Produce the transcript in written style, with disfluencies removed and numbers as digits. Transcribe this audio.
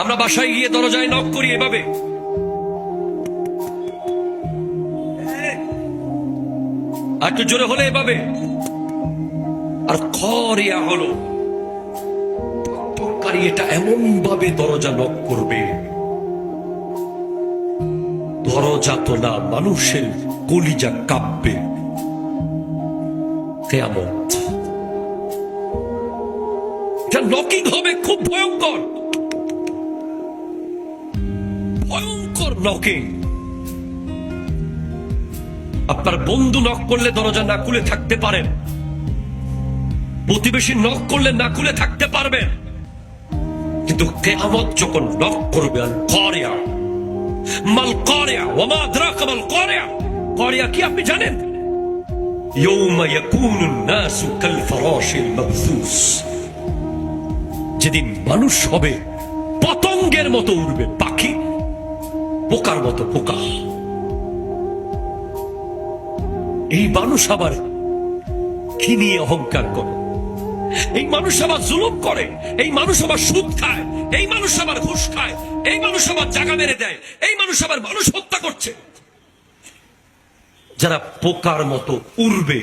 আমরা বাসায় গিয়ে দরজায় নক করি এভাবে, আর একটু জোরে হলে এভাবে। আর খরিয়া হলো এটা এমন ভাবে দরজা নক করবে, দরজা তো না, মানুষের কলিজা কাঁপবে। কিয়ামত নকিং হবে, খুব ভয়ঙ্কর ভয়ঙ্কর নকিং। আপনার বন্ধু নক করলে দরজা না খুলে থাকতে পারেন, প্রতিবেশী নক করলে না খুলে থাকতে পারবেন, কিন্তু কিয়ামত যখন নক করবে, আল কারিয়া মাল কারিয়া ওয়া মা আদরাকা মাল কারিয়া। কারিয়া কি আপনি জানেন? ইয়াউমা ইয়াকুনুন নাসু কাল ফারাশিল মাবসুস, যেদিন মানুষ হবে পতঙ্গের মতো উড়বে, পাখি পোকার মতো পোকা। এই মানুষ আবার কি নিয়ে অহংকার করে, এই মানুষ আবার জুলুম করে, এই মানুষ আবার সুদ খায়, এই মানুষ আবার ঘুষ খায়, এই মানুষ আবার জায়গা মেরে দেয়, এই মানুষ আবার মানুষ হত্যা করছে। যারা পোকার মতো উড়বে